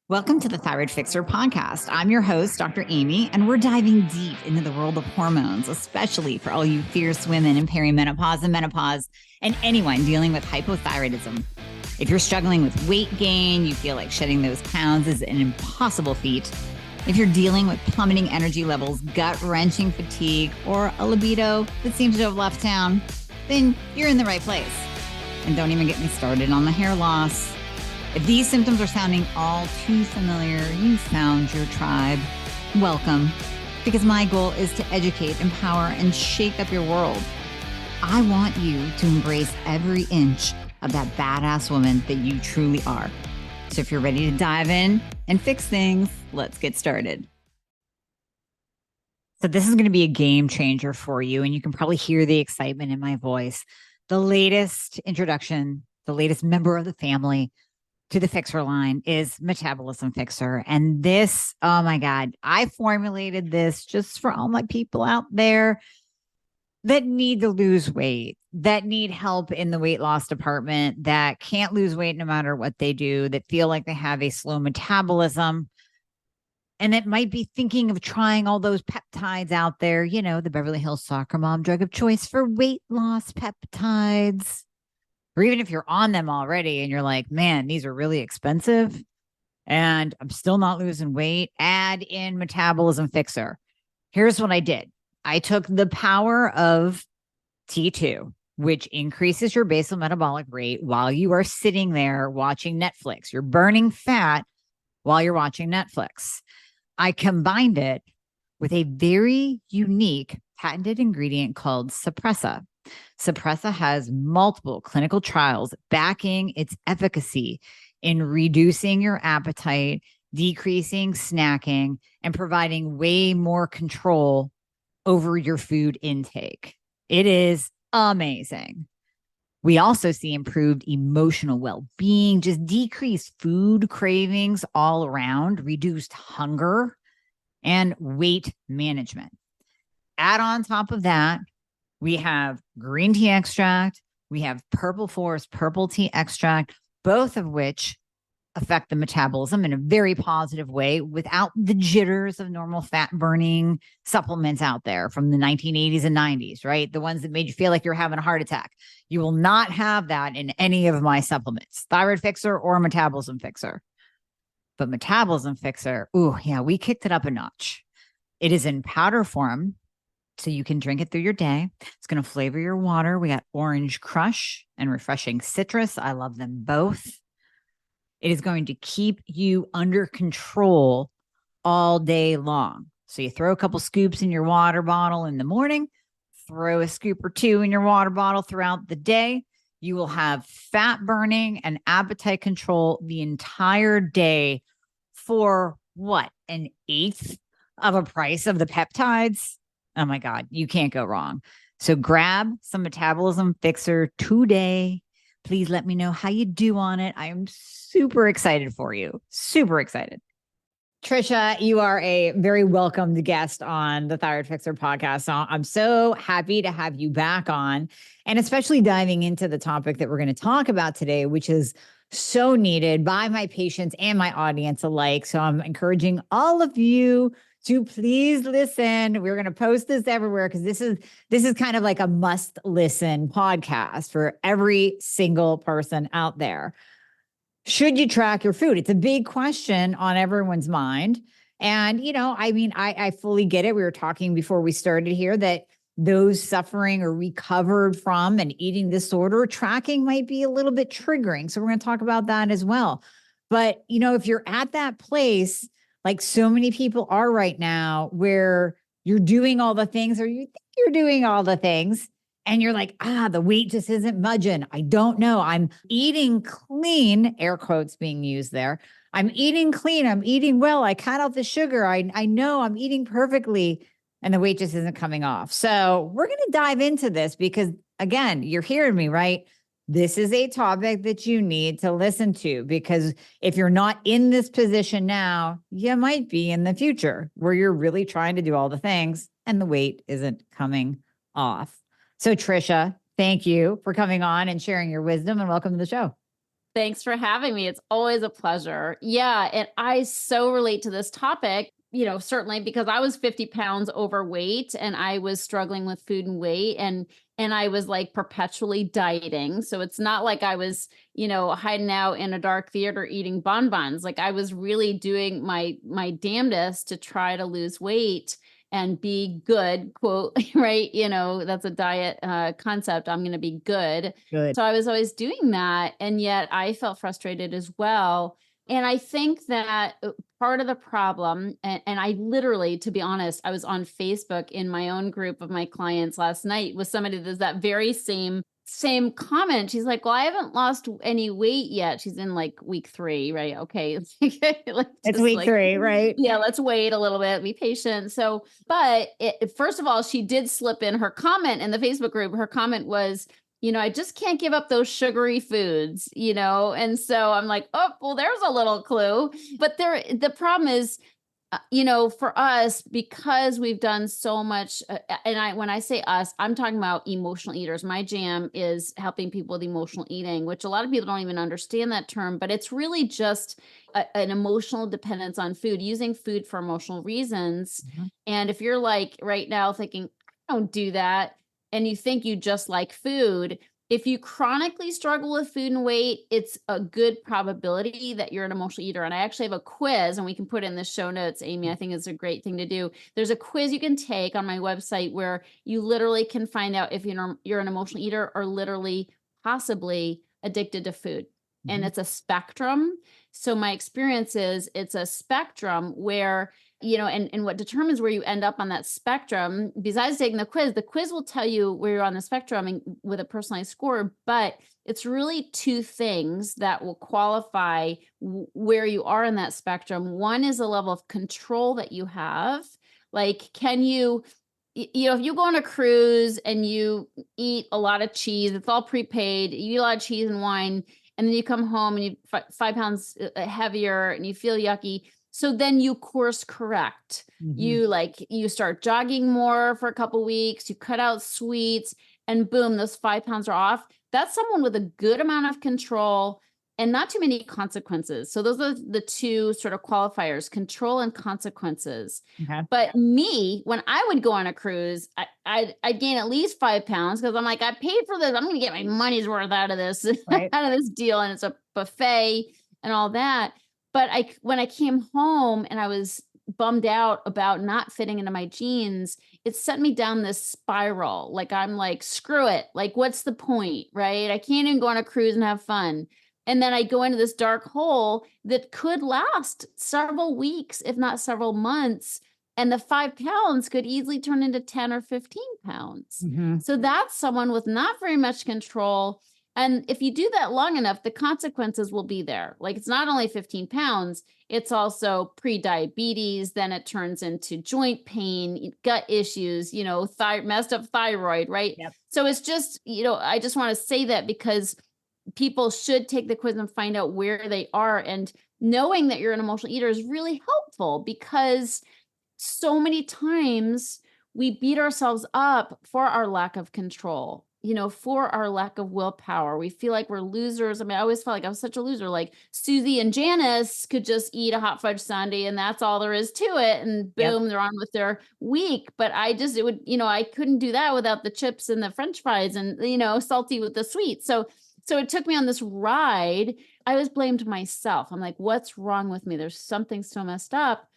Welcome to the Thyroid Fixxr podcast. I'm your host, Dr. Amie, and we're diving deep into the world of hormones, especially for all you fierce women in perimenopause and menopause, and anyone dealing with hypothyroidism. If you're struggling with weight gain, you feel like shedding those pounds is an impossible feat. If you're dealing with plummeting energy levels, gut-wrenching fatigue, or a libido that seems to have left town, then you're in the right place. And don't even get me started on the hair loss. If these symptoms are sounding all too familiar, you've found your tribe. Welcome, because my goal is to educate, empower, and shake up your world. I want you to embrace every inch of that badass woman that you truly are. So if you're ready to dive in and fix things, let's get started. So this is going to be a game changer for you, and you can probably hear the excitement in my voice. The latest introduction, the latest member of the family to the Fixxr line is Metabolism Fixxr. And this, oh my God, I formulated this just for all my people out there that need to lose weight, that need help in the weight loss department, that can't lose weight no matter what they do, that feel like they have a slow metabolism, and that might be thinking of trying all those peptides out there, you know, the Beverly Hills soccer mom drug of choice for weight loss peptides. Or even if you're on them already and you're like, man, these are really expensive and I'm still not losing weight, add in Metabolism Fixxr. Here's what I did. I took the power of T2, which increases your basal metabolic rate while you are sitting there watching Netflix. You're burning fat while you're watching Netflix. I combined it with a very unique patented ingredient called Suppressa. Suppressa has multiple clinical trials backing its efficacy in reducing your appetite, decreasing snacking, and providing way more control over your food intake. It is amazing. We also see improved emotional well-being, just decreased food cravings all around, reduced hunger, and weight management. Add on top of that, we have green tea extract. We have purple forest purple tea extract, both of which affect the metabolism in a very positive way without the jitters of normal fat burning supplements out there from the 1980s and 90s, right? The ones that made you feel like you're having a heart attack. You will not have that in any of my supplements, Thyroid Fixxr or Metabolism Fixxr. But Metabolism Fixxr, ooh, yeah, we kicked it up a notch. It is in powder form, so you can drink it through your day. It's going to flavor your water. We got orange crush and refreshing citrus. I love them both. It is going to keep you under control all day long. So you throw a couple scoops in your water bottle in the morning, throw a scoop or two in your water bottle throughout the day. You will have fat burning and appetite control the entire day for what? An eighth of a price of the peptides? Oh my God, you can't go wrong. So grab some Metabolism Fixxr today. Please let me know how you do on it. I am super excited for you. Super excited. Trisha, you are a very welcomed guest on the Thyroid Fixxr podcast. So I'm so happy to have you back on, and especially diving into the topic that we're going to talk about today, which is so needed by my patients and my audience alike. So I'm encouraging all of you to please listen. We're going to post this everywhere because this is kind of like a must listen podcast for every single person out there. Should you track your food? It's a big question on everyone's mind. And, you know, I mean, I fully get it. We were talking before we started here that those suffering or recovered from an eating disorder, tracking might be a little bit triggering. So we're going to talk about that as well. But, you know, if you're at that place, like so many people are right now, where you're doing all the things, or you think you're doing all the things, and you're like, the weight just isn't budging. I don't know. I'm eating clean, air quotes being used there. I'm eating clean. I'm eating well. I cut out the sugar. I know I'm eating perfectly, and the weight just isn't coming off. So we're going to dive into this because, again, you're hearing me, right? This is a topic that you need to listen to, because if you're not in this position now, you might be in the future where you're really trying to do all the things and the weight isn't coming off. So Trisha, thank you for coming on and sharing your wisdom, and welcome to the show. Thanks for having me. It's always a pleasure. Yeah. And I so relate to this topic, certainly because I was 50 pounds overweight and I was struggling with food and weight and I was like perpetually dieting. So it's not like I was, hiding out in a dark theater eating bonbons. Like I was really doing my damnedest to try to lose weight and be good, quote, right? That's a diet concept. I'm going to be good. Good. So I was always doing that. And yet I felt frustrated as well. And I think that part of the problem, and I literally, to be honest, I was on Facebook in my own group of my clients last night with somebody that's that very same comment. She's like, well, I haven't lost any weight yet. She's in like week 3, right? Okay. It's week 3, right? Yeah, let's wait a little bit, be patient. So, but first of all, she did slip in her comment in the Facebook group. Her comment was, I just can't give up those sugary foods, And so I'm like, oh, well, there's a little clue. But the problem is, for us, because we've done so much, and when I say us, I'm talking about emotional eaters. My jam is helping people with emotional eating, which a lot of people don't even understand that term, but it's really just an emotional dependence on food, using food for emotional reasons. Mhm. And if you're like right now thinking, I don't do that, and you think you just like food, if you chronically struggle with food and weight, it's a good probability that you're an emotional eater. And I actually have a quiz, and we can put it in the show notes, Amie. I think it's a great thing to do. There's a quiz you can take on my website where you literally can find out if you're an emotional eater or literally possibly addicted to food. And Mhm. it's a spectrum. So my experience is it's a spectrum where and what determines where you end up on that spectrum, besides taking the quiz will tell you where you're on the spectrum and with a personalized score, but it's really 2 things that will qualify where you are in that spectrum. One is the level of control that you have. Like, can you, if you go on a cruise and you eat a lot of cheese, it's all prepaid, you eat a lot of cheese and wine, and then you come home and you 5 pounds heavier and you feel yucky. So then you course correct. Mhm. You start jogging more for a couple weeks, you cut out sweets, and boom, those 5 pounds are off. That's someone with a good amount of control and not too many consequences. So those are the 2 sort of qualifiers, control and consequences. Okay. But me, when I would go on a cruise, I'd gain at least 5 pounds because I'm like, I paid for this. I'm going to get my money's worth out of this, Right. out of this deal. And it's a buffet and all that. But when I came home and I was bummed out about not fitting into my jeans, it sent me down this spiral. Like, I'm like, screw it. Like, what's the point? Right. I can't even go on a cruise and have fun. And then I go into this dark hole that could last several weeks, if not several months. And the 5 pounds could easily turn into 10 or 15 pounds. Mhm. So that's someone with not very much control. And if you do that long enough, the consequences will be there. Like, it's not only 15 pounds, it's also pre-diabetes. Then it turns into joint pain, gut issues, messed up thyroid, right? Yep. So it's just, I just want to say that because people should take the quiz and find out where they are. And knowing that you're an emotional eater is really helpful because so many times we beat ourselves up for our lack of control, for our lack of willpower. We feel like we're losers. I mean, I always felt like I was such a loser. Like Susie and Janice could just eat a hot fudge sundae and that's all there is to it. And Yep. boom, they're on with their week. But I couldn't do that without the chips and the French fries and, salty with the sweet. So it took me on this ride. I was blamed myself. I'm like, what's wrong with me? There's something so messed up.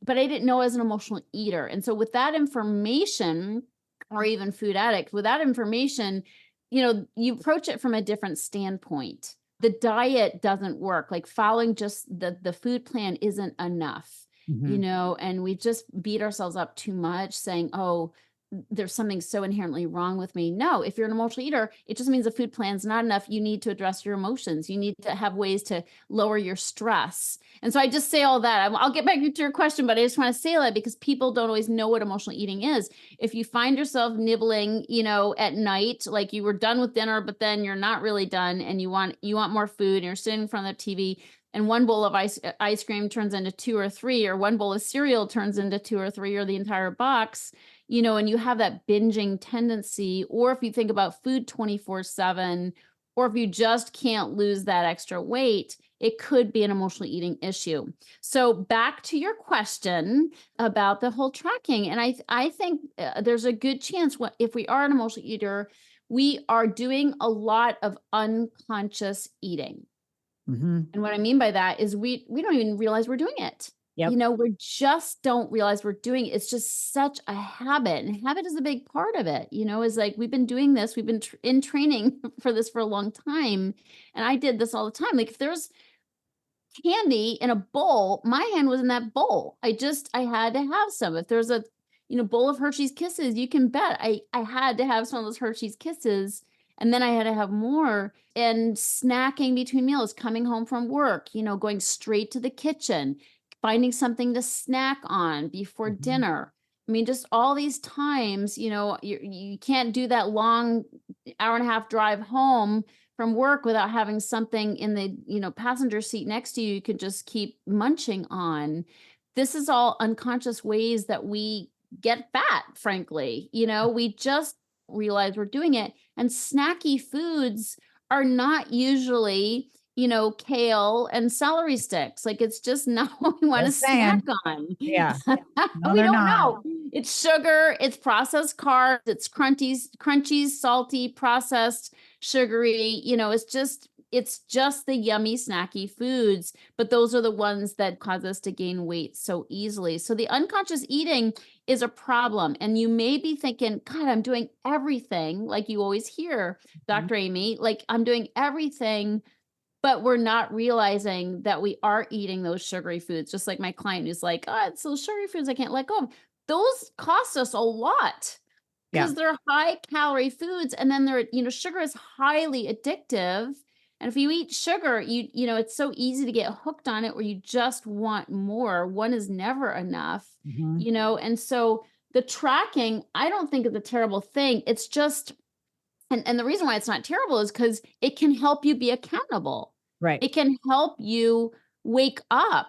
But I didn't know I was an emotional eater. And so with that information, or even food addict, with that information, you approach it from a different standpoint. The diet doesn't work. Like, following just the food plan isn't enough, Mhm. and we just beat ourselves up too much saying, oh, there's something so inherently wrong with me. No, if you're an emotional eater, it just means the food plan's not enough. You need to address your emotions. You need to have ways to lower your stress. And so I just say all that. I'll get back to your question, but I just want to say that because people don't always know what emotional eating is. If you find yourself nibbling, at night, like you were done with dinner, but then you're not really done and you want more food and you're sitting in front of the TV and one bowl of ice cream turns into 2 or 3, or one bowl of cereal turns into 2 or 3, or the entire box, and you have that binging tendency, or if you think about food 24/7, or if you just can't lose that extra weight, it could be an emotional eating issue. So back to your question about the whole tracking. And I think there's a good chance if we are an emotional eater, we are doing a lot of unconscious eating. Mm-hmm. And what I mean by that is we don't even realize we're doing it. Yep. We just don't realize we're doing it. It's just such a habit, and habit is a big part of it. Is like, we've been doing this, we've been in training for this for a long time. And I did this all the time. Like, if there's candy in a bowl, my hand was in that bowl. I had to have some. If there's a, bowl of Hershey's Kisses, you can bet I had to have some of those Hershey's Kisses. And then I had to have more. And snacking between meals, coming home from work, going straight to the kitchen, finding something to snack on before Mm-hmm. dinner. I mean, just all these times, you can't do that long hour and a half drive home from work without having something in the, passenger seat next to you, you could just keep munching on. This is all unconscious ways that we get fat, frankly. We just realize we're doing it. And snacky foods are not usually, kale and celery sticks. Like, it's just not what we want to snack on. Yeah. No, We they're don't not. know. It's sugar, it's processed carbs, it's crunchy, salty, processed, sugary, it's just the yummy snacky foods, but those are the ones that cause us to gain weight so easily. So the unconscious eating is a problem. And you may be thinking, God, I'm doing everything, like you always hear, Dr. Amie, like, I'm doing everything, but we're not realizing that we are eating those sugary foods. Just like my client who's like, oh, it's those sugary foods I can't let go of. Those cost us a lot because they're high calorie foods. And then sugar is highly addictive. And if you eat sugar, it's so easy to get hooked on it where you just want more. One is never enough, and so the tracking, I don't think is a terrible thing. It's just, and the reason why it's not terrible is because it can help you be accountable. Right. It can help you wake up.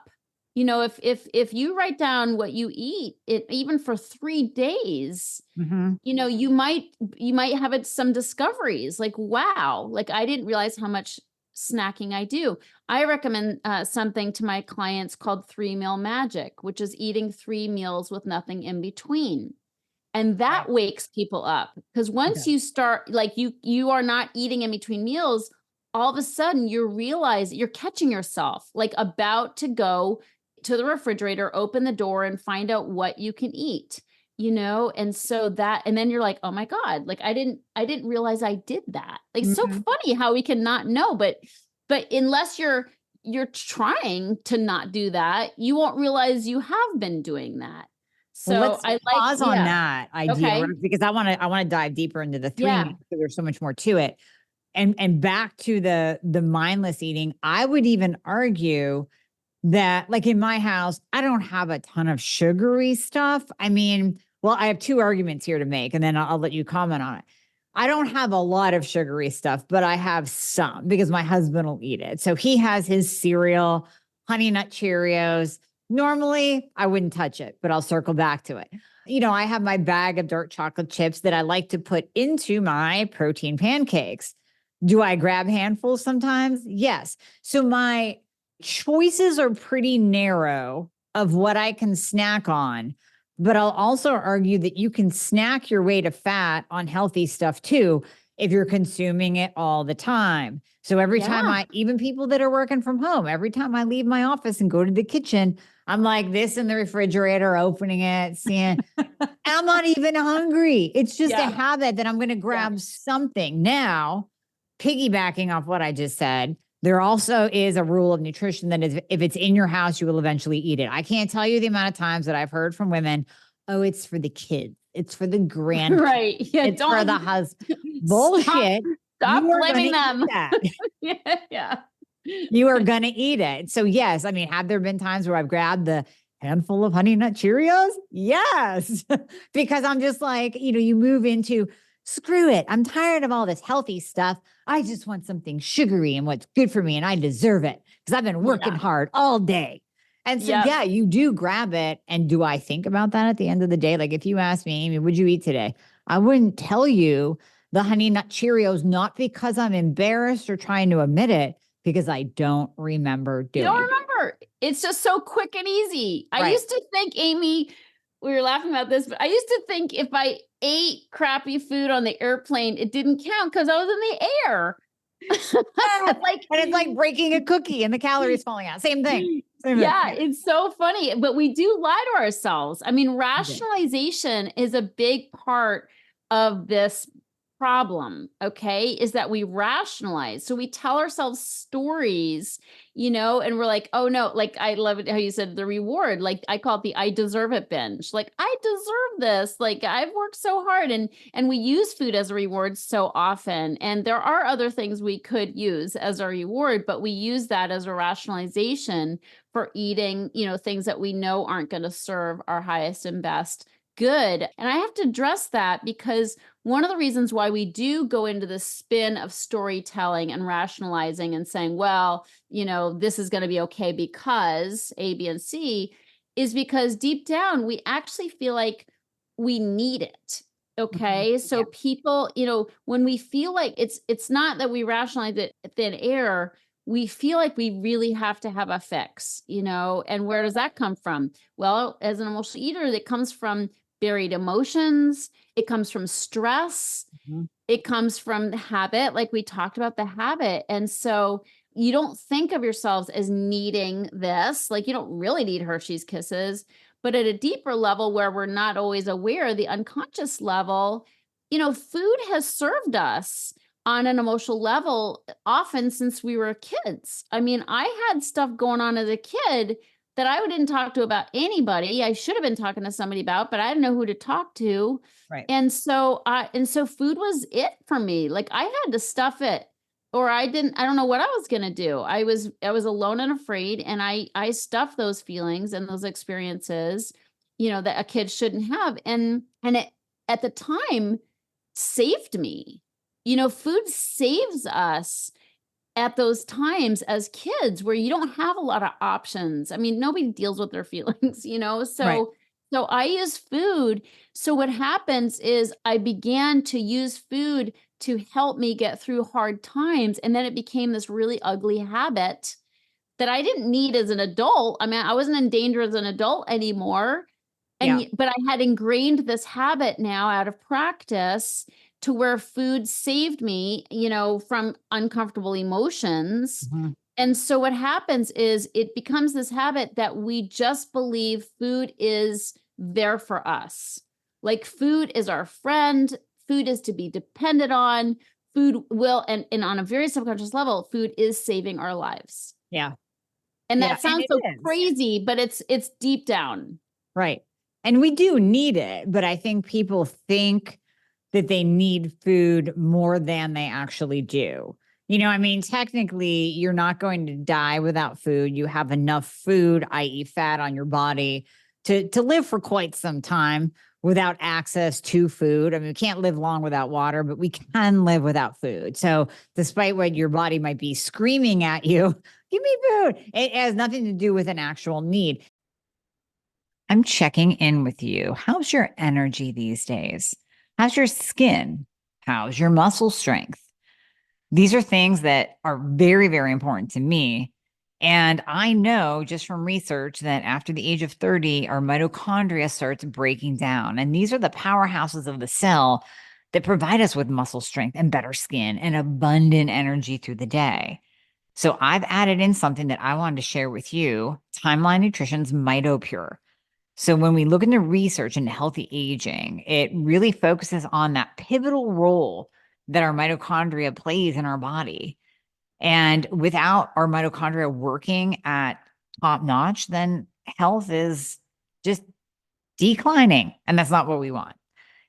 If you write down what you eat, even for 3 days, you might have some discoveries like, wow, like, I didn't realize how much snacking I do. I recommend something to my clients called 3-meal magic, which is eating 3 meals with nothing in between. And that wakes people up, because once you start, like, you are not eating in between meals, all of a sudden you realize you're catching yourself, like, about to go to the refrigerator, open the door, and find out what you can eat, and so and then you're like, oh my God, like, I didn't realize I did that. Like, it's so funny how we can not know, but unless you're trying to not do that, you won't realize you have been doing that. So let's pause on that idea, okay, because I want to dive deeper into the 3 because there's so much more to it. And back to the mindless eating, I would even argue that, like, in my house, I don't have a ton of sugary stuff. I mean, well, I have 2 arguments here to make, and then I'll let you comment on it. I don't have a lot of sugary stuff, but I have some because my husband will eat it. So he has his cereal, Honey Nut Cheerios. Normally, I wouldn't touch it, but I'll circle back to it. I have my bag of dark chocolate chips that I like to put into my protein pancakes. Do I grab handfuls sometimes? Yes. So my choices are pretty narrow of what I can snack on, but I'll also argue that you can snack your way to fat on healthy stuff too, if you're consuming it all the time. So every time even people that are working from home, every time I leave my office and go to the kitchen, I'm like this in the refrigerator, opening it, seeing, and I'm not even hungry. It's just a habit that I'm going to grab something. Now, piggybacking off what I just said, there also is a rule of nutrition that is, if it's in your house, you will eventually eat it. I can't tell you the amount of times that I've heard from women, oh, it's for the kids. It's for the grandkids. Right. Yeah, it's for the husband. Bullshit. Stop blaming them. Yeah. You are going to eat it. So yes, I mean, have there been times where I've grabbed the handful of Honey Nut Cheerios? Yes. Because I'm just like, you move into, screw it. I'm tired of all this healthy stuff. I just want something sugary and what's good for me, and I deserve it because I've been working hard all day. And so, you do grab it. And do I think about that at the end of the day? Like, if you ask me, Amie, what'd you eat today? I wouldn't tell you the Honey Nut Cheerios, not because I'm embarrassed or trying to admit it, because I don't remember You doing don't it. remember. It's just so quick and easy. I Right. used to think, Amie, we were laughing about this, but I used to think if I ate crappy food on the airplane, it didn't count because I was in the air. Like, and it's like breaking a cookie and the calories falling out. Same thing. Yeah, it's so funny, but we do lie to ourselves. I mean, rationalization is a big part of this problem, okay? Is that we rationalize. So we tell ourselves stories, and we're like, oh no, like I love it how you said the reward. Like I call it the I deserve it binge. Like I deserve this. Like I've worked so hard and we use food as a reward so often. And there are other things we could use as a reward, but we use that as a rationalization for eating, things that we know aren't going to serve our highest and best good. And I have to address that because one of the reasons why we do go into the spin of storytelling and rationalizing and saying, well, this is going to be okay because A, B, and C is because deep down, we actually feel like we need it. Okay. So people, when we feel like it's not that we rationalize it thin air, we feel like we really have to have a fix, and where does that come from? Well, as an emotional eater, it comes from buried emotions. It comes from stress. It comes from the habit, like we talked about the habit. And so you don't think of yourselves as needing this, like you don't really need Hershey's Kisses, but at a deeper level where we're not always aware, the unconscious level, food has served us on an emotional level often since we were kids. I mean, I had stuff going on as a kid that I didn't talk to about anybody. I should have been talking to somebody about, but I didn't know who to talk to. Right. And so food was it for me. Like I had to stuff it or I don't know what I was going to do. I was alone and afraid. And I stuffed those feelings and those experiences, that a kid shouldn't have. And it at the time saved me. Food saves us at those times as kids where you don't have a lot of options. I mean, nobody deals with their feelings, so I use food. So what happens is I began to use food to help me get through hard times. And then it became this really ugly habit that I didn't need as an adult. I mean, I wasn't in danger as an adult anymore. But I had ingrained this habit now out of practice to where food saved me, from uncomfortable emotions. And so what happens is it becomes this habit that we just believe food is there for us. Like food is our friend, food is to be depended on, food will, and on a very subconscious level, food is saving our lives. Yeah. And that sounds so crazy, but it's deep down. Right. And we do need it, but I think people think that they need food more than they actually do. I mean, technically, you're not going to die without food. You have enough food, i.e. fat on your body to live for quite some time without access to food. I mean, we can't live long without water, but we can live without food. So despite what your body might be screaming at you, give me food, it has nothing to do with an actual need. I'm checking in with you. How's your energy these days? How's your skin? How's your muscle strength? These are things that are very, very important to me. And I know just from research that after the age of 30, our mitochondria starts breaking down. And these are the powerhouses of the cell that provide us with muscle strength and better skin and abundant energy through the day. So I've added in something that I wanted to share with you, Timeline Nutrition's MitoPure. So when we look into research into healthy aging, it really focuses on that pivotal role that our mitochondria plays in our body. And without our mitochondria working at top notch, then health is just declining. And that's not what we want.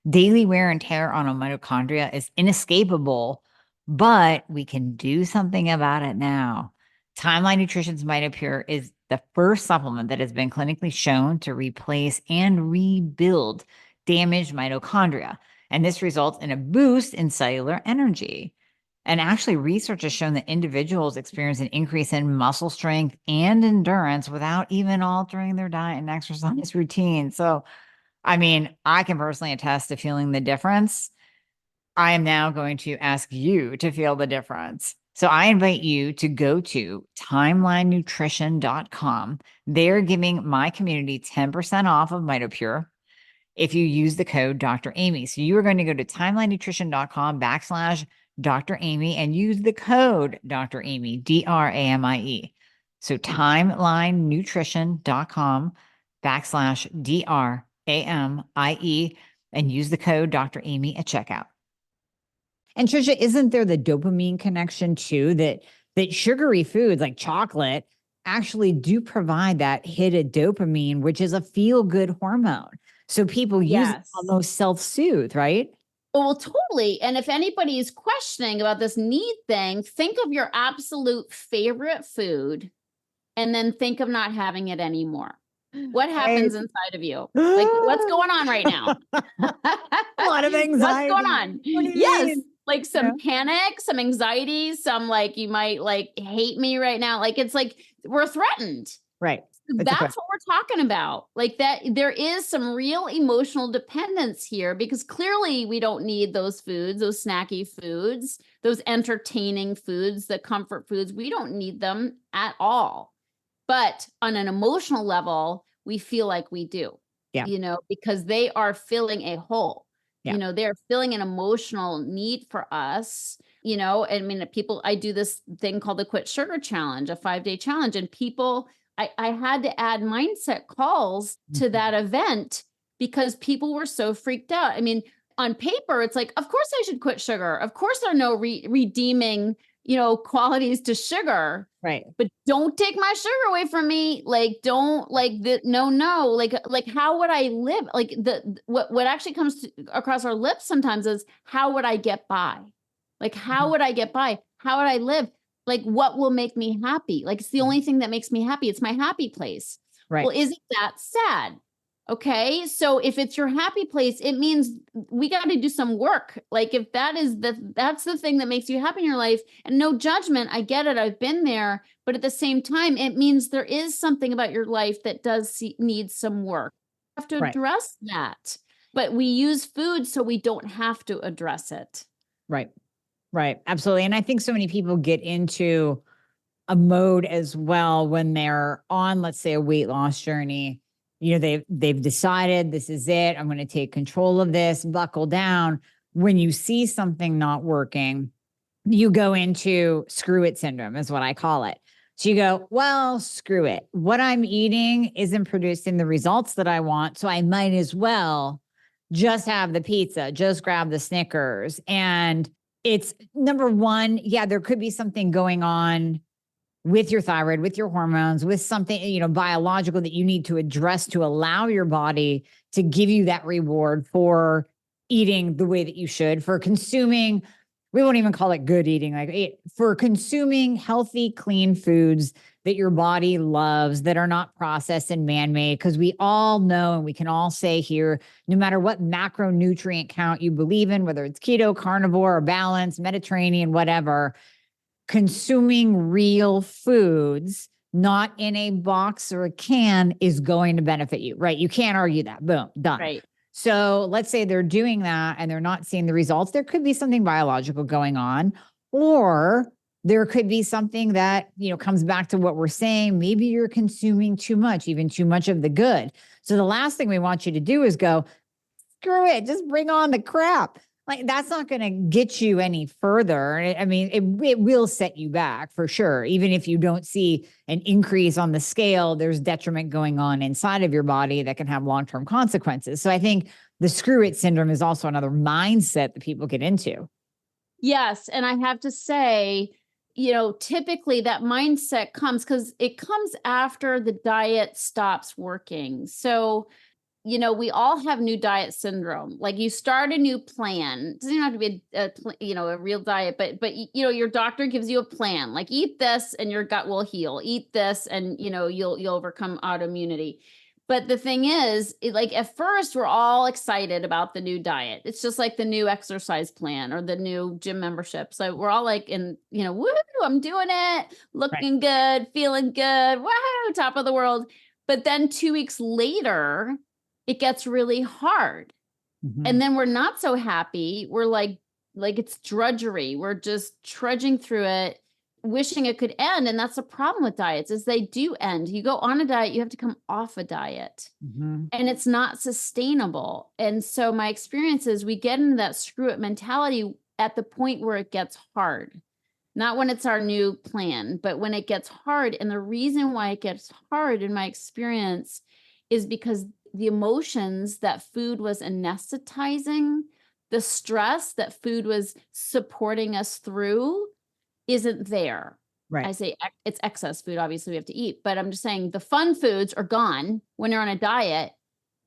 Daily wear and tear on a mitochondria is inescapable, but we can do something about it now. Timeline Nutrition's MitoPure is the first supplement that has been clinically shown to replace and rebuild damaged mitochondria. And this results in a boost in cellular energy. And actually, research has shown that individuals experience an increase in muscle strength and endurance without even altering their diet and exercise routine. So, I mean, I can personally attest to feeling the difference. I am now going to ask you to feel the difference. So I invite you to go to timelinenutrition.com. They're giving my community 10% off of MitoPure if you use the code Dr. Amie. So you are going to go to timelinenutrition.com/Dr. Amie and use the code Dr. Amie, DRAMIE. So timelinenutrition.com/DRAMIE and use the code Dr. Amie at checkout. And Trisha, isn't there the dopamine connection too, that sugary foods like chocolate actually do provide that hit of dopamine, which is a feel-good hormone. So people use it Yes. almost self-soothe, right? Well, totally. And if anybody is questioning about this need thing, think of your absolute favorite food and then think of not having it anymore. What happens inside of you? Like, what's going on right now? A lot of anxiety. What's going on? What do you Yes. mean? Like some panic, some anxiety, some like you might like hate me right now. Like it's like we're threatened. Right. That's what we're talking about. Like that, there is some real emotional dependence here because clearly we don't need those foods, those snacky foods, those entertaining foods, the comfort foods. We don't need them at all. But on an emotional level, we feel like we do, because they are filling a hole. Yeah. They're filling an emotional need for us, I mean, I do this thing called the Quit Sugar Challenge, a 5-day challenge, and I had to add mindset calls to that event because people were so freaked out. I mean, on paper, it's like, of course I should quit sugar. Of course there are no redeeming, qualities to sugar. Right. But don't take my sugar away from me. Like, don't no. Like how would I live? Like what actually comes across our lips sometimes is how would I get by? Like, how would I get by? How would I live? Like, what will make me happy? Like, it's the only thing that makes me happy. It's my happy place. Right. Well, isn't that sad? Okay. So if it's your happy place, it means we got to do some work. Like if that's the thing that makes you happy in your life, and no judgment. I get it. I've been there, but at the same time, it means there is something about your life that does need some work. You have to address that, but we use food so we don't have to address it. Right. Right. Absolutely. And I think so many people get into a mode as well when they're on, let's say, a weight loss journey. They've decided this is it. I'm going to take control of this, buckle down. When you see something not working, you go into screw it syndrome is what I call it. So you go, well, screw it. What I'm eating isn't producing the results that I want. So I might as well just have the pizza, just grab the Snickers. And it's number one, there could be something going on with your thyroid, with your hormones, with something, biological that you need to address to allow your body to give you that reward for eating the way that you should, for consuming, we won't even call it good eating, for consuming healthy, clean foods that your body loves, that are not processed and man-made. Because we all know, and we can all say here, no matter what macronutrient count you believe in, whether it's keto, carnivore, or balanced, Mediterranean, whatever, consuming real foods, not in a box or a can, is going to benefit you, right? You can't argue that. Boom, done. Right. So let's say they're doing that and they're not seeing the results. There could be something biological going on, or there could be something that, comes back to what we're saying. Maybe you're consuming too much, even too much of the good. So the last thing we want you to do is go, screw it, just bring on the crap. Like, that's not going to get you any further. I mean, it will set you back for sure. Even if you don't see an increase on the scale, there's detriment going on inside of your body that can have long-term consequences. So I think the screw it syndrome is also another mindset that people get into. Yes. And I have to say, typically that mindset comes because it comes after the diet stops working. So we all have new diet syndrome. Like you start a new plan. It doesn't even have to be a real diet, but your doctor gives you a plan, like eat this and your gut will heal, eat this and, you'll overcome autoimmunity. But the thing is, like at first we're all excited about the new diet. It's just like the new exercise plan or the new gym membership. So we're all like woo, I'm doing it, looking good, feeling good. Wow, top of the world. But then 2 weeks later, it gets really hard. Mm-hmm. And then we're not so happy. We're like like it's drudgery. We're just trudging through it, wishing it could end. And that's the problem with diets, is they do end. You go on a diet, you have to come off a diet. And it's not sustainable. And so my experience is we get into that screw it mentality at the point where it gets hard. Not when it's our new plan, but when it gets hard. And the reason why it gets hard in my experience is because the emotions that food was anesthetizing, the stress that food was supporting us through isn't there. Right. I say it's excess food, obviously we have to eat, but I'm just saying the fun foods are gone when you're on a diet,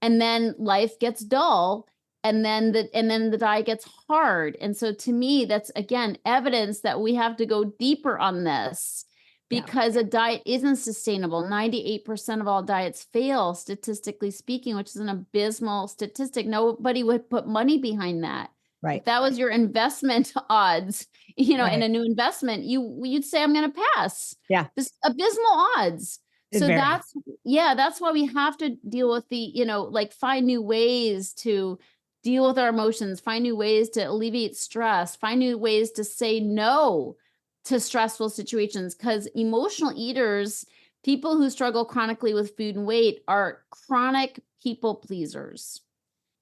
and then life gets dull, and then the diet gets hard. And so to me, that's again evidence that we have to go deeper on this, because a diet isn't sustainable. 98% of all diets fail, statistically speaking, which is an abysmal statistic. Nobody would put money behind that. Right. If that was your investment odds, in a new investment, you'd say, I'm going to pass. Yeah. This abysmal odds. So that's why we have to deal with the, like find new ways to deal with our emotions, find new ways to alleviate stress, find new ways to say no to stressful situations. Because emotional eaters, people who struggle chronically with food and weight, are chronic people pleasers.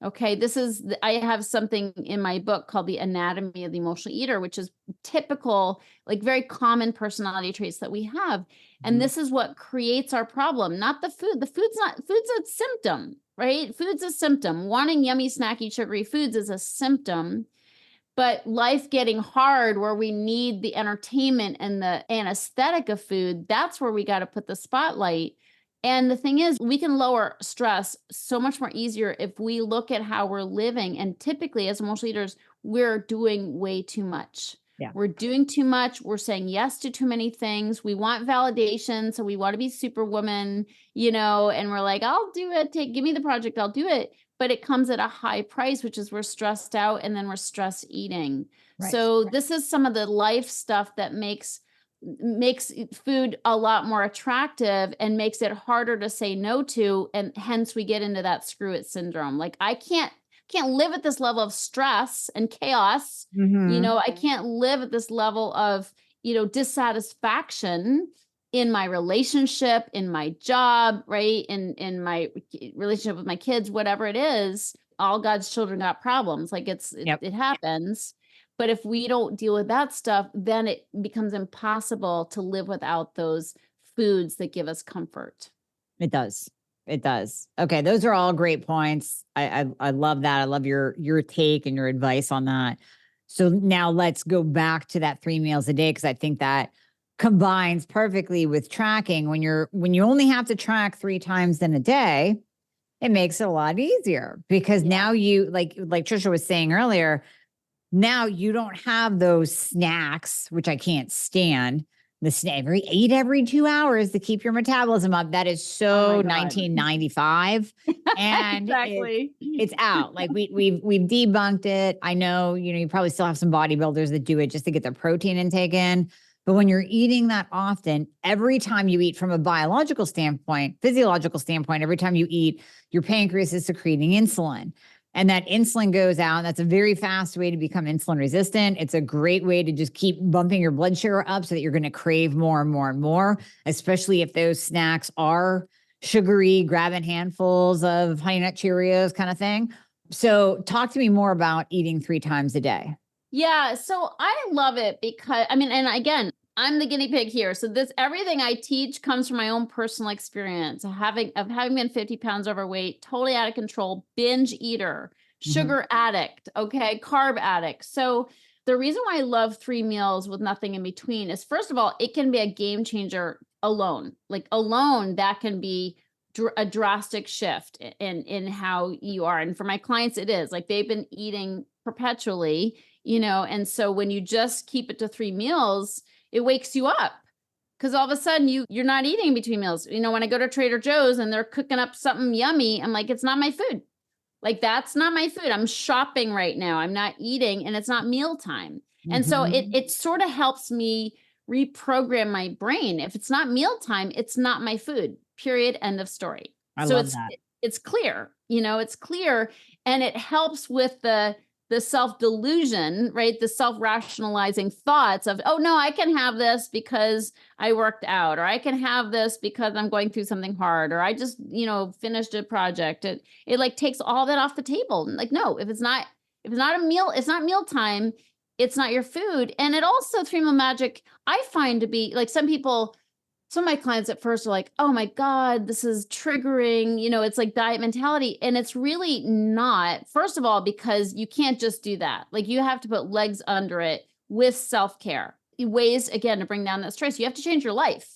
Okay, I have something in my book called The Anatomy of the Emotional Eater, which is typical, like very common personality traits that we have. And this is what creates our problem, not the food. Food's a symptom, right? Food's a symptom. Wanting yummy, snacky, sugary foods is a symptom. But life getting hard, where we need the entertainment and the anesthetic of food, that's where we got to put the spotlight. And the thing is, we can lower stress so much more easier if we look at how we're living. And typically, as emotional eaters, we're doing way too much. Yeah. We're doing too much. We're saying yes to too many things. We want validation. So we want to be superwoman, and we're like, I'll do it. Give me the project. I'll do it. But it comes at a high price, which is we're stressed out, and then we're stress eating. Right. So this is some of the life stuff that makes food a lot more attractive and makes it harder to say no to. And hence we get into that screw it syndrome. Like I can't live at this level of stress and chaos. I can't live at this level of, dissatisfaction in my relationship, in my job, right? In my relationship with my kids, whatever it is. All God's children got problems. Like it happens. But if we don't deal with that stuff, then it becomes impossible to live without those foods that give us comfort. It does. Okay. Those are all great points. I love that. I love your take and your advice on that. So now let's go back to that 3 meals a day, because I think that combines perfectly with tracking. When you only have to track 3 times in a day, it makes it a lot easier, because now you, like Trisha was saying earlier, now you don't have those snacks, which I can't stand. The snack eat every 2 hours to keep your metabolism up. That is so 1995, and exactly. It's out. Like we've debunked it. I know, you probably still have some bodybuilders that do it just to get their protein intake in. But when you're eating that often, every time you eat from a biological standpoint, physiological standpoint, every time you eat, your pancreas is secreting insulin. And that insulin goes out, and that's a very fast way to become insulin resistant. It's a great way to just keep bumping your blood sugar up so that you're going to crave more and more and more, especially if those snacks are sugary, grabbing handfuls of Honey Nut Cheerios kind of thing. So talk to me more about eating 3 times a day. Yeah. So I love it because, and again, I'm the guinea pig here. So everything I teach comes from my own personal experience of having been 50 pounds overweight, totally out of control, binge eater, sugar addict, carb addict. So the reason why I love 3 meals with nothing in between is, first of all, it can be a game changer alone. Like alone, that can be a drastic shift in how you are. And for my clients, it is like they've been eating perpetually, and so when you just keep it to 3 meals, it wakes you up, because all of a sudden you're not eating in between meals. When I go to Trader Joe's and they're cooking up something yummy, I'm like, it's not my food. Like, that's not my food. I'm shopping right now. I'm not eating, and it's not mealtime. And so it sort of helps me reprogram my brain. If it's not mealtime, it's not my food, period. End of story. I love that. It's clear, it's clear. And it helps with the the self-delusion, right? The self-rationalizing thoughts of, oh no, I can have this because I worked out, or I can have this because I'm going through something hard, or I just, finished a project. It like takes all that off the table. Like, no, if it's not a meal, it's not mealtime, it's not your food. And it also, 3 Meal Magic, I find to be like, some of my clients at first are like, oh my God, this is triggering, it's like diet mentality. And it's really not, first of all, because you can't just do that. Like, you have to put legs under it with self-care. Ways, again, to bring down that stress. You have to change your life,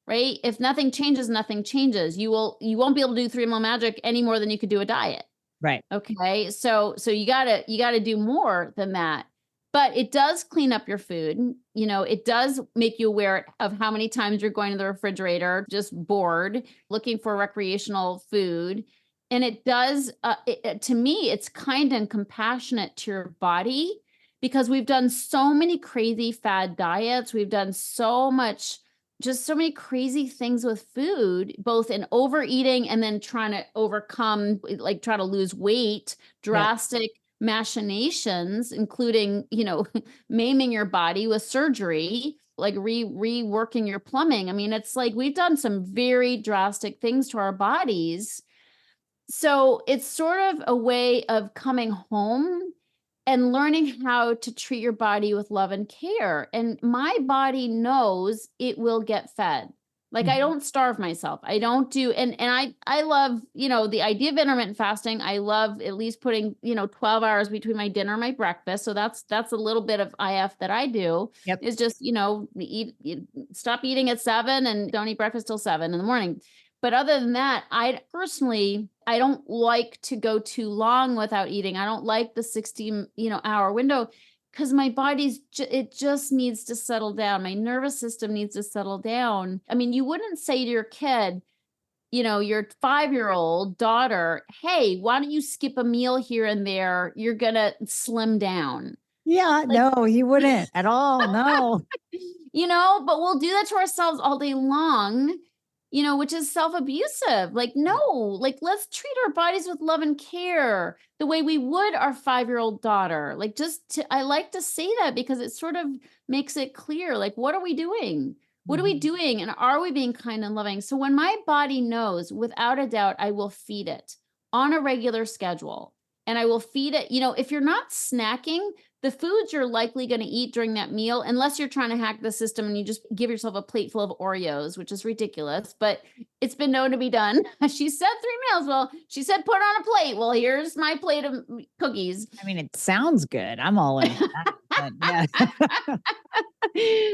right? If nothing changes, nothing changes. You won't be able to do 3 Meal Magic any more than you could do a diet. Right. Okay. So you gotta do more than that. But it does clean up your food. It does make you aware of how many times you're going to the refrigerator, just bored, looking for recreational food. And it does, to me, it's kind and compassionate to your body, because we've done so many crazy fad diets. We've done so many crazy things with food, both in overeating and then trying to overcome, like try to lose weight, drastic machinations, including, maiming your body with surgery, like reworking your plumbing. I mean, it's like we've done some very drastic things to our bodies. So it's sort of a way of coming home and learning how to treat your body with love and care. And my body knows it will get fed. Like, I don't starve myself. I don't do, and I love, the idea of intermittent fasting. I love at least putting, 12 hours between my dinner and my breakfast. So that's a little bit of IF that I do. Yep. Is just, stop eating at 7 and don't eat breakfast till 7 in the morning. But other than that, I don't like to go too long without eating. I don't like the 60, hour window, because my body's, it just needs to settle down. My nervous system needs to settle down. I mean, you wouldn't say to your kid, your 5-year-old daughter, hey, why don't you skip a meal here and there? You're going to slim down. Yeah, no, you wouldn't at all. No. But we'll do that to ourselves all day long, which is self-abusive. Like, no, like, let's treat our bodies with love and care the way we would our 5-year-old daughter. Like, I like to say that because it sort of makes it clear, like, what are we doing? What are we doing? And are we being kind and loving? So when my body knows, without a doubt, I will feed it on a regular schedule. And I will feed it, if you're not snacking, the foods you're likely going to eat during that meal, unless you're trying to hack the system and you just give yourself a plate full of Oreos, which is ridiculous, but it's been known to be done. She said 3 meals. Well, she said, put on a plate. Well, here's my plate of cookies. I mean, it sounds good. I'm all in that, but yeah.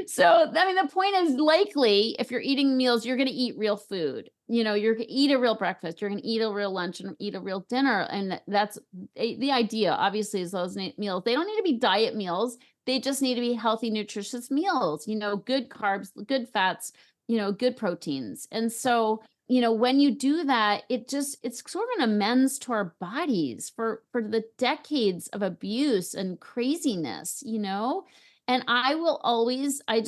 So, I mean, the point is, likely, if you're eating meals, you're going to eat real food. You're going to eat a real breakfast. You're going to eat a real lunch and eat a real dinner. And that's the idea, obviously, is those meals. They don't need to be diet meals. They just need to be healthy, nutritious meals, good carbs, good fats, good proteins. And so, when you do that, it's sort of an amends to our bodies for the decades of abuse and craziness, and I will always, I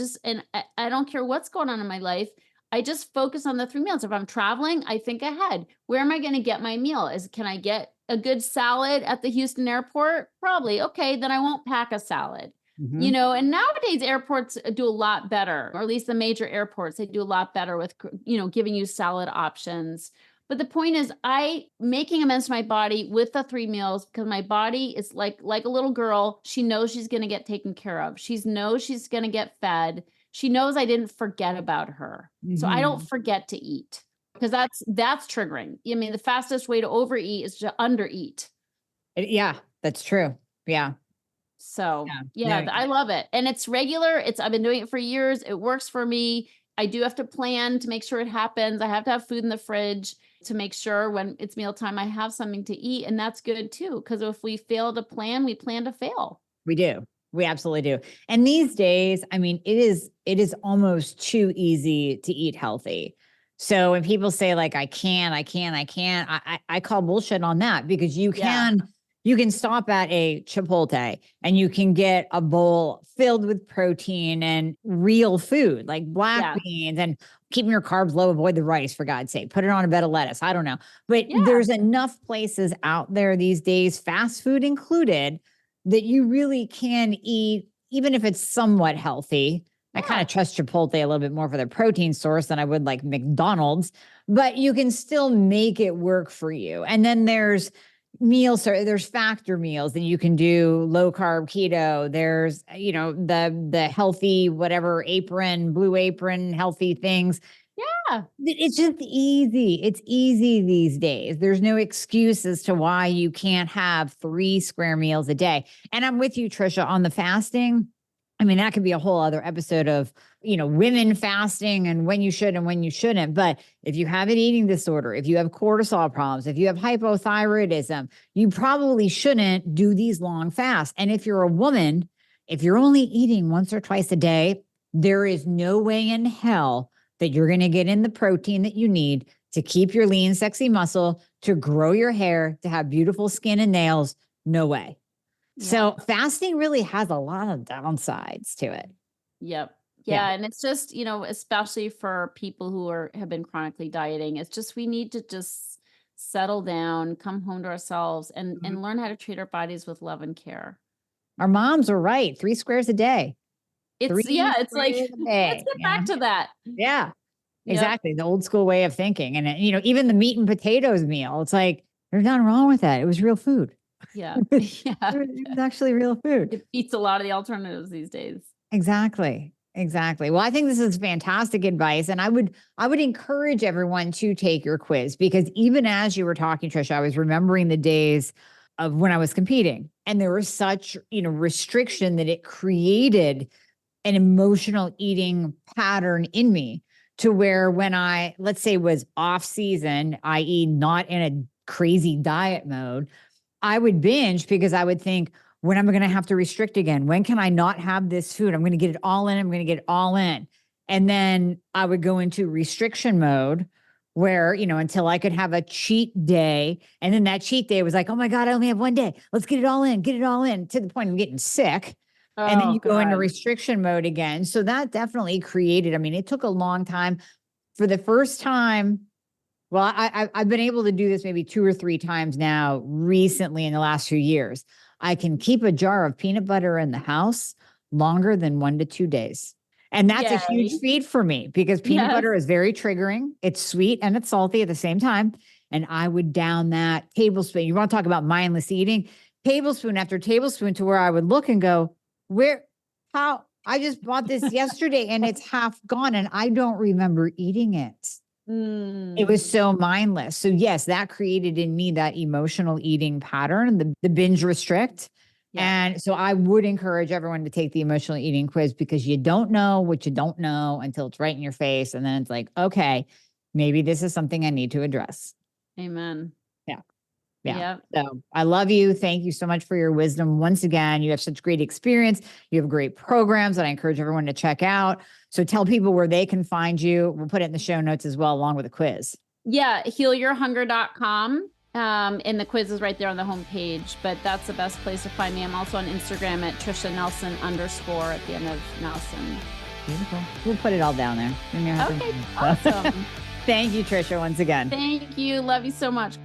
don't care what's going on in my life. I just focus on the 3 meals. If I'm traveling, I think ahead. Where am I going to get my meal? Can I get a good salad at the Houston airport? Probably. Okay, then I won't pack a salad. And nowadays airports do a lot better, or at least the major airports, they do a lot better with, giving you salad options. But the point is, making amends to my body with the 3 meals, because my body is like a little girl. She knows she's going to get taken care of. She knows she's going to get fed. She knows I didn't forget about her. So I don't forget to eat, because that's triggering. I mean, the fastest way to overeat is to undereat. Yeah, that's true. Yeah. So I love it. And it's regular. I've been doing it for years. It works for me. I do have to plan to make sure it happens. I have to have food in the fridge to make sure when it's mealtime, I have something to eat. And that's good too, because if we fail to plan, we plan to fail. We do. We absolutely do. And these days, I mean, it is almost too easy to eat healthy. So when people say like, I can't, I call bullshit on that, because you can stop at a Chipotle and you can get a bowl filled with protein and real food like black beans, and keeping your carbs low, avoid the rice, for God's sake, put it on a bed of lettuce. I don't know. But there's enough places out there these days, fast food included, that you really can eat, even if it's somewhat healthy. I kind of trust Chipotle a little bit more for their protein source than I would like McDonald's, but you can still make it work for you. And then there's meals, there's factor meals that you can do, low carb, keto. There's, the healthy, whatever apron, Blue Apron, healthy things. Yeah. It's just easy. It's easy these days. There's no excuse as to why you can't have 3 square meals a day. And I'm with you, Trisha, on the fasting. I mean, that could be a whole other episode of, women fasting and when you should and when you shouldn't. But if you have an eating disorder, if you have cortisol problems, if you have hypothyroidism, you probably shouldn't do these long fasts. And if you're a woman, if you're only eating once or twice a day, there is no way in hell that you're going to get in the protein that you need to keep your lean, sexy muscle, to grow your hair, to have beautiful skin and nails. No way. Yeah. So fasting really has a lot of downsides to it. Yep. Yeah. And it's just, especially for people who have been chronically dieting, it's just, we need to just settle down, come home to ourselves and learn how to treat our bodies with love and care. Our moms are right. 3 squares a day. It's like, let's get back to that. Yeah, exactly. The old school way of thinking. And, even the meat and potatoes meal, it's like, there's nothing wrong with that. It was real food. Yeah. It was actually real food. It beats a lot of the alternatives these days. Exactly. Well, I think this is fantastic advice. And I would encourage everyone to take your quiz, because even as you were talking, Trisha, I was remembering the days of when I was competing, and there was such, restriction that it created an emotional eating pattern in me, to where when I, let's say, was off season, i.e. not in a crazy diet mode, I would binge because I would think, when am I going to have to restrict again? When can I not have this food? I'm going to get it all in. And then I would go into restriction mode where, until I could have a cheat day. And then that cheat day was like, oh my God, I only have one day. Let's get it all in, to the point of getting sick. And then you go into restriction mode again. So that definitely created, it took a long time. For the first time, well, I've been able to do this maybe 2 or 3 times now recently in the last few years. I can keep a jar of peanut butter in the house longer than 1 to 2 days. And that's a huge feat for me, because peanut butter is very triggering. It's sweet and it's salty at the same time. And I would down that tablespoon. You want to talk about mindless eating? Tablespoon after tablespoon, to where I would look and go, how? I just bought this yesterday and it's half gone and I don't remember eating it. It was so mindless. So yes, that created in me that emotional eating pattern, the binge restrict. Yeah. And so I would encourage everyone to take the emotional eating quiz, because you don't know what you don't know until it's right in your face. And then it's like, okay, maybe this is something I need to address. Amen. Yeah. So I love you. Thank you so much for your wisdom. Once again, you have such great experience. You have great programs that I encourage everyone to check out. So tell people where they can find you. We'll put it in the show notes as well, along with a quiz. Yeah. healyourhunger.com. And the quiz is right there on the homepage, but that's the best place to find me. I'm also on Instagram at Tricia Nelson _ at the end of Nelson. Beautiful. We'll put it all down there. Okay. Awesome. Thank you, Trisha, once again. Thank you. Love you so much.